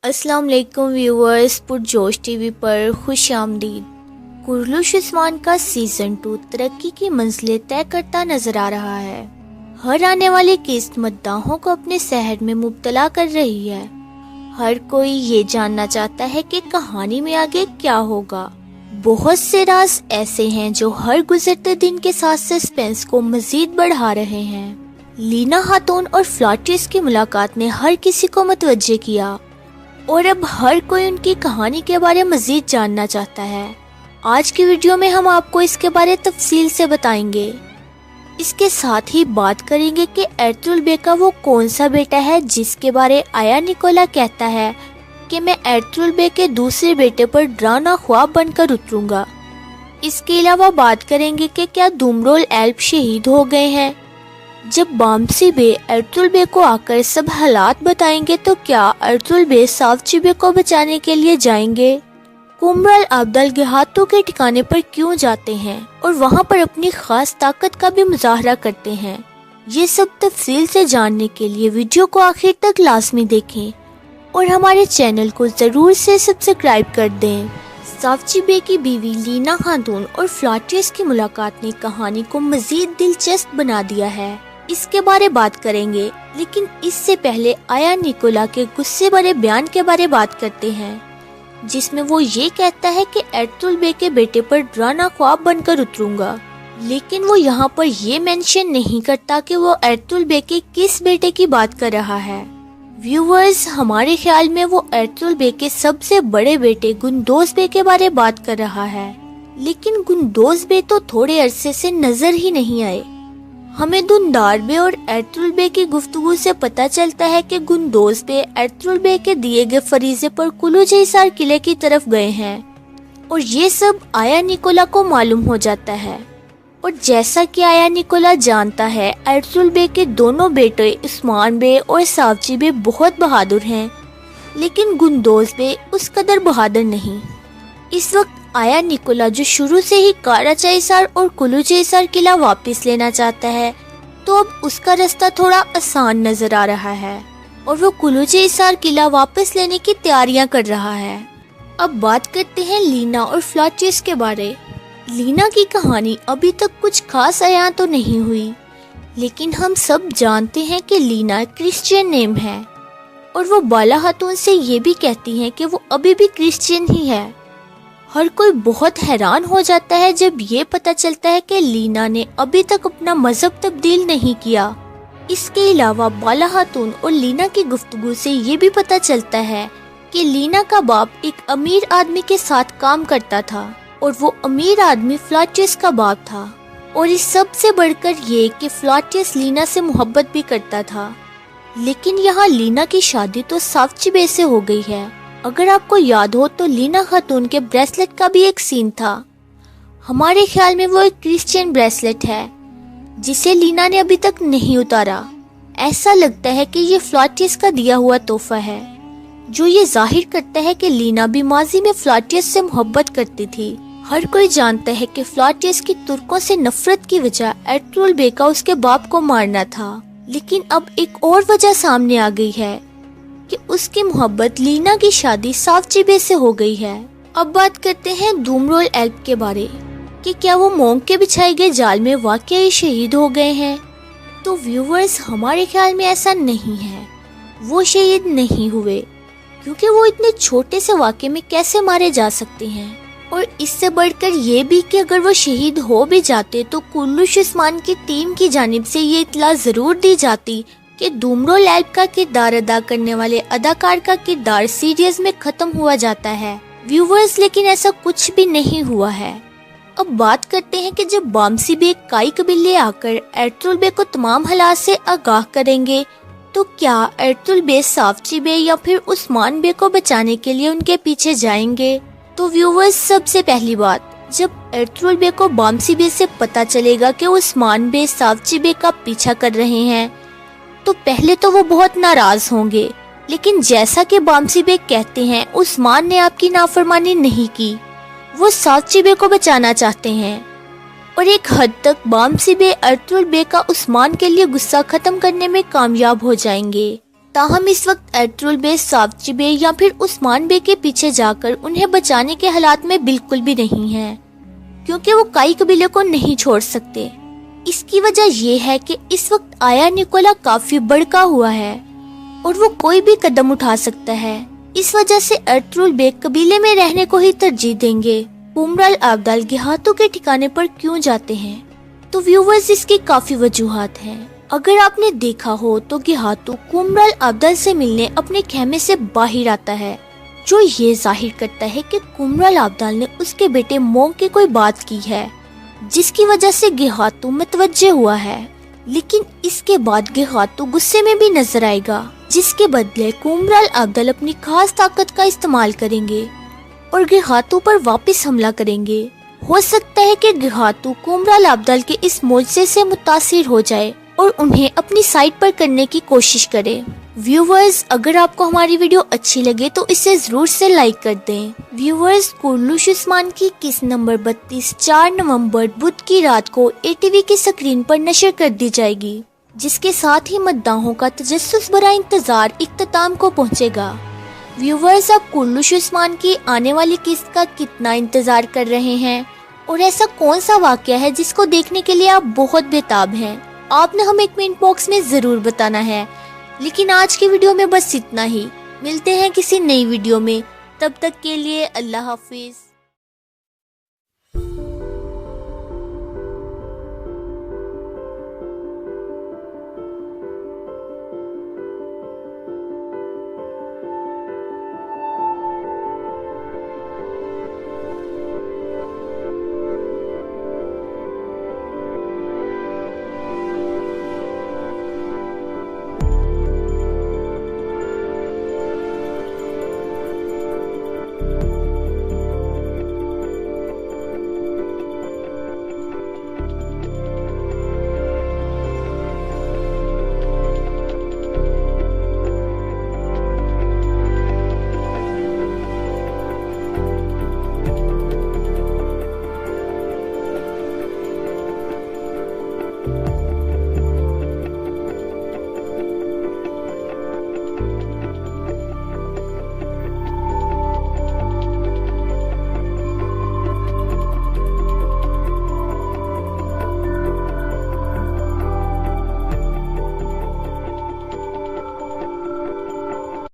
अस्सलाम वालेकुम viewers, पुरजोश TV पर खुश आमदीद। कुर्लुश उस्मान का सीजन 2 तरक्की की मंजिलें तय करता नजर आ रहा है। हर आने वाली किस्त मद्दाहों को अपने सहर में मुब्तला कर रही है। हर कोई ये जानना चाहता है कि कहानी में आगे क्या होगा। बहुत से राज ऐसे हैं जो हर गुजरते दिन के साथ सस्पेंस को मजीद बढ़ा रहे हैं। लीना खातून और फ्लॉटिस की मुलाकात ने हर किसी को मतवज्जे किया और अब हर कोई उनकी कहानी के बारे में मजीद जानना चाहता है। आज की वीडियो में हम आपको इसके बारे तफसील से बताएंगे। इसके साथ ही बात करेंगे कि एर्तुगरुल बे का वो कौन सा बेटा है जिसके बारे आया निकोला कहता है कि मैं एर्तुगरुल बे के दूसरे बेटे पर डरावना ख्वाब बनकर उतरूंगा। इसके अलावा बात करेंगे कि क्या दुमरोल एल्प शहीद हो गए हैं। जब बामसी बे एर्तुगरुल बे को आकर सब हालात बताएंगे तो क्या एर्तुगरुल बे सावची बे को बचाने के लिए जाएंगे। कुमरल अब्दल गहातू के ठिकाने पर क्यों जाते हैं और वहां पर अपनी खास ताकत का भी मुजाहरा करते हैं। ये सब तफसील से जानने के लिए वीडियो को आखिर तक लाजमी देखें और हमारे चैनल को जरूर से सब्सक्राइब कर दें। सावची बे की बीवी लीना खातून और फ्लॉटिस की मुलाकात ने कहानी को मजीद दिलचस्प बना दिया है। इसके बारे बात करेंगे, लेकिन इससे पहले आया निकोला के गुस्से भरे बयान के बारे बात करते हैं, जिसमें वो ये कहता है कि एर्तुगरुल बे के बेटे पर डरावना ख्वाब बनकर उतरूंगा। लेकिन वो यहाँ पर ये मेंशन नहीं करता कि वो एर्तुगरुल बे के किस बेटे की बात कर रहा है। व्यूअर्स, हमारे ख्याल में वो एर्तुगरुल बे के सबसे बड़े बेटे गुंदोज बे के बारे बात कर रहा है। लेकिन गुंदोज बे तो थोड़े अरसे से नजर ही नहीं आए। हमें दुंदार बे और एर्तुगरुल बे की गुफ्तगू से पता चलता है कि गुंदोज बे एर्तुगरुल बे के दिए गए फरीजे पर कुलुजहिसार किले की तरफ गए हैं और ये सब आया निकोला को मालूम हो जाता है। और जैसा कि आया निकोला जानता है, एर्तुगरुल बे के दोनों बेटे उस्मान बे और सावची बे बहुत बहादुर हैं, लेकिन गुंदोज बे उस कदर बहादुर नहीं। इस वक्त आया निकोला जो शुरू से ही काराचाहिसार और कुलुजहिसार किला वापस लेना चाहता है, तो अब उसका रास्ता थोड़ा आसान नजर आ रहा है और वो कुलुजहिसार किला वापस लेने की तैयारियां कर रहा है। अब बात करते हैं लीना और फ्लॉटिस के बारे। लीना की कहानी अभी तक कुछ खास आया तो नहीं हुई, लेकिन हम सब जानते हैं कि लीना क्रिश्चियन नेम है और वो बाला खातून से ये भी कहती हैं कि वो अभी भी क्रिश्चियन ही है। हर कोई बहुत हैरान हो जाता है जब ये पता चलता है कि लीना ने अभी तक अपना मजहब तब्दील नहीं किया। इसके अलावा बाला खातून और लीना की गुफ्तगू से ये भी पता चलता है कि लीना का बाप एक अमीर आदमी के साथ काम करता था और वो अमीर आदमी फ्लॉटिस का बाप था। और इस सब से बढ़कर ये कि फ्लॉटिस लीना से मोहब्बत भी करता था। लेकिन यहाँ लीना की शादी तो सावची बे से हो गई है। अगर आपको याद हो तो लीना खातून के ब्रेसलेट का भी एक सीन था। हमारे ख्याल में वो एक क्रिश्चियन ब्रेसलेट है जिसे लीना ने अभी तक नहीं उतारा। ऐसा लगता है कि ये फ्लॉटिस का दिया हुआ तोहफा है, जो ये जाहिर करता है कि लीना भी माजी में फ्लॉटिस से मोहब्बत करती थी। हर कोई जानता है कि फ्लॉटिस की तुर्कों से नफरत की वजह एर्तुगरुल बे का उसके बाप को मारना था, लेकिन अब एक और वजह सामने आ गई है कि उसकी मोहब्बत लीना की शादी सावची बे से हो गई है। अब बात करते हैं दुमरोल एल्प के बारे कि क्या वो मोंग के बिछाए गए जाल में वाकई शहीद हो गए हैं। तो व्यूअर्स, हमारे ख्याल में ऐसा नहीं है। वो शहीद नहीं हुए, क्योंकि वो इतने छोटे से वाक़े में कैसे मारे जा सकते हैं। और इससे बढ़कर ये भी कि अगर वो शहीद हो भी जाते तो कुर्लुश उस्मान की टीम की जानिब से ये इत्तला जरूर दी जाती कि दुमरोल एल्प का किरदार अदा करने वाले अदाकार का किरदार सीरीज में खत्म हुआ जाता है। व्यूवर्स, लेकिन ऐसा कुछ भी नहीं हुआ है। अब बात करते हैं कि जब बामसी बे काई कबीले आकर एर्तुगरुल बे को तमाम हालात से आगाह करेंगे, तो क्या एर्तुगरुल बे सावची बे या फिर उस्मान बे को बचाने के लिए उनके पीछे जाएंगे। तो व्यूवर्स, सबसे पहली बात, जब एर्तुगरुल बे को बामसी बे से पता चलेगा कि उस्मान बे सावची बे का पीछा कर रहे हैं, तो पहले तो वो बहुत नाराज होंगे। लेकिन जैसा कि बामसी बे कहते हैं, उस्मान ने आपकी नाफरमानी नहीं की, वो सावची बे को बचाना चाहते हैं। और एक हद तक बामसी बे एर्तुगरुल बे का उस्मान के लिए गुस्सा खत्म करने में कामयाब हो जाएंगे, ताहम इस वक्त एर्तुगरुल बे, सावची बे या फिर उस्मान बे के पीछे जाकर उन्हें बचाने के हालात में बिल्कुल भी नहीं हैं, क्योंकि वो काई कबीले को नहीं छोड़ सकते। इसकी वजह ये है कि इस वक्त आया निकोला काफी भड़का हुआ है और वो कोई भी कदम उठा सकता है। इस वजह से एर्तुगरुल बे कबीले में रहने को ही तरजीह देंगे। कुमराल अब्दाल गिहातू के ठिकाने पर क्यों जाते हैं? तो व्यूवर्स, इसकी काफी वजूहात हैं। अगर आपने देखा हो तो गिहातू कुमराल अब्दाल से मिलने अपने खेमे से बाहर आता है, जो ये जाहिर करता है कि कुमराल अब्दाल ने उसके बेटे मोंग की कोई बात की है, जिसकी वजह से गिहातू मुतवज्जे हुआ है। लेकिन इसके बाद गिहातू गुस्से में भी नजर आएगा, जिसके बदले कुमराल अब्दाल अपनी खास ताकत का इस्तेमाल करेंगे और गिहातू पर वापस हमला करेंगे। हो सकता है कि गिहातू कुमराल अब्दाल के इस मोजज़े से मुतासिर हो जाए और उन्हें अपनी साइड पर करने की कोशिश करे। व्यूवर्स, अगर आपको हमारी वीडियो अच्छी लगे तो इसे जरूर से लाइक कर दें। व्यूवर्स, कुर्लुश उस्मान की किस्त नंबर 32 4 नवंबर बुध की रात को ATV की स्क्रीन पर नशर कर दी जाएगी, जिसके साथ ही मद्दाहों का तजस्सुस भरा इंतजार इख्तिताम को पहुंचेगा। व्यूवर्स, आप कुर्लुश उस्मान की आने वाली किस्त का कितना इंतजार कर रहे हैं और ऐसा कौन सा वाकया है जिसको देखने के लिए आप बहुत बेताब हैं? आपने हमें कमेंट बॉक्स में जरूर बताना है। लेकिन आज की वीडियो में बस इतना ही। मिलते हैं किसी नई वीडियो में, तब तक के लिए अल्लाह हाफिज।